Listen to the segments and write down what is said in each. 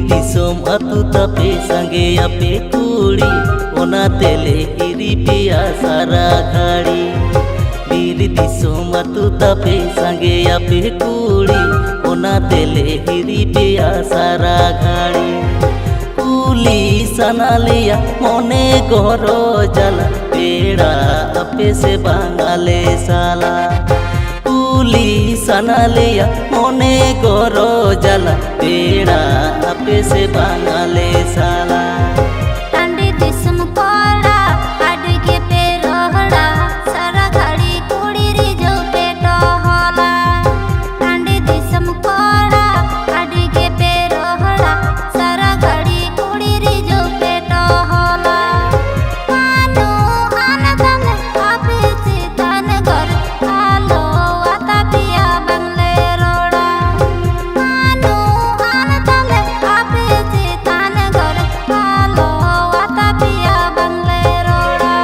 दिसोम अतु तपे संगे अपे कुड़ी ओना तेले हिरी पिया सारा घाड़ी। बीर दिसोम अतु तपे संगे अपे कुड़ी ओना तेले हिरी पिया सारा घाड़ी। कुली सना लिया मोने गोरो जला पेड़ा अपे से बांगाले साला। कुली सना लिया मोने गोरो जला पेड़ा अपे से बांगाले साला। टांडी दिसम कोड़ा आडगे पे रोहड़ा सारा घड़ी कुड़ी री जो पे टोहला। टांडी दिसम कोड़ा आडगे पे रोहड़ा सारा घड़ी कुड़ी री जो पे टोहला। मानो आनंदन आपे से तन घर आलो आता पिया बंगले रोड़ा। मानो आनंदन आपे से तन घर आलो आता पिया बंगले रोड़ा।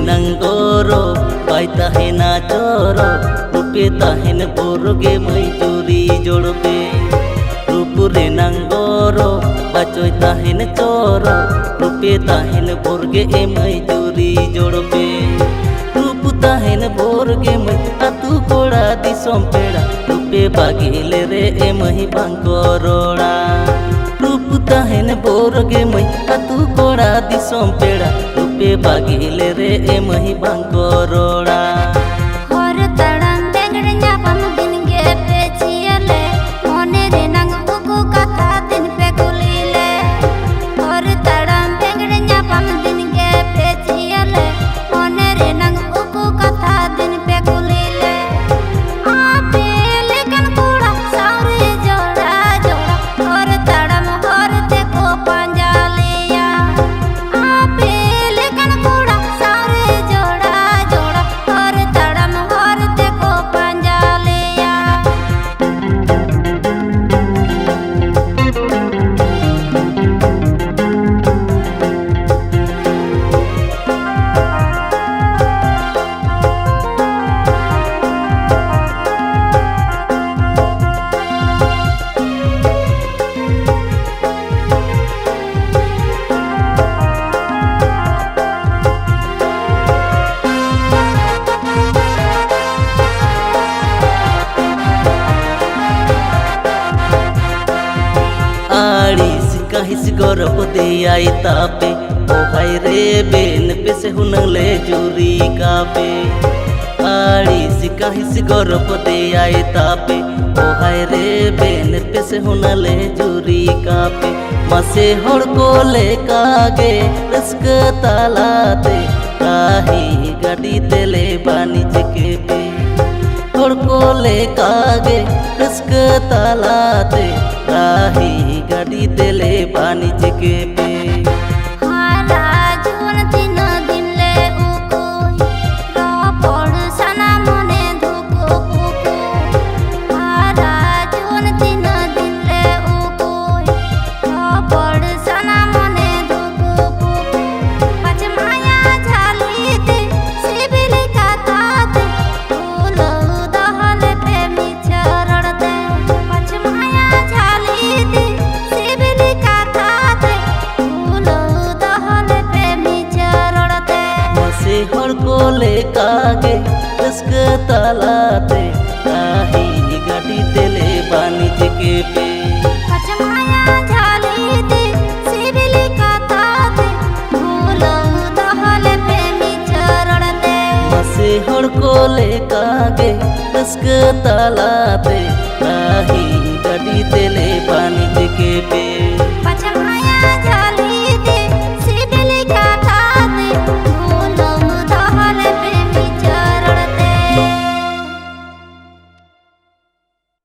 नंगोरो बाई ताहेना चोरो रूपे ताहेन बोरगे मजदूरी जोड़बे। रूपुरे नंगोरो बाचोय ताहेन चोरो रूपे ताहेन बोरगे ए मजदूरी जोड़बे। रूप ताहेन बोरगे मई अतु कोड़ा दिसोम पेड़ा रूपे बागिले रे ए मही बांको रोड़ा। रूप ताहेन बोरगे मई अतु कोड़ा दिसोम पेड़ा रूपे बागिले रे ए मही बांको रोड़ा। हर तड़म बेंगड़ ᱧᱟᱯᱟᱢ दिन गे पे छियले मोने रे नंग उकु कथा दिन पे कुलीले। हर तड़म बेंगड़ ᱧापाम दिन गे पे छियले मोने रे नंग उकु कथा दिन पे कुलीले। आपे लेकिन कूड़ा सावरे जोड़ा जोड़ा हर तड़म हर ते को पंजा लिया। आपे लेकिन कूड़ा सावरे जोड़ा जोड़ा हर तड़म हर ते को पंजा लिया। आड़ीस काहिस गौरव दे आई तापे ओ हाय रे बेन पे से हुनले जूरी कापे। आड़ीस काहिस गौरव दे आई तापे ओ हाय रे बेन पे से हुनले जूरी कापे। मसे होड़ को ले कागे रस्क तालाते काही गाड़ी तेले बानिज के पे। होड़ को ले कागे रस्क तालाते काही गाड़ी तेले बानिज के पे। हारा जुन तीन दिन ले उकोई रोपड़ सना मोने धुको कुको। हारा जुन तीन दिन ले उकोई रोपड़ सना मोने धुको कुको। पच माया झाली ते सिबिली कथा ते फूल दहले पे मिछरड़ दे। पच माया झाली ते गे रस्का तालाते काहिनी गाड़ी तेले बानिज के पे पचमाया झालीते सिबिली कथाते भूलऊ तहले प्रेमी चरणते मसे हड़ को लेका गे रस्का तालाते काहिनी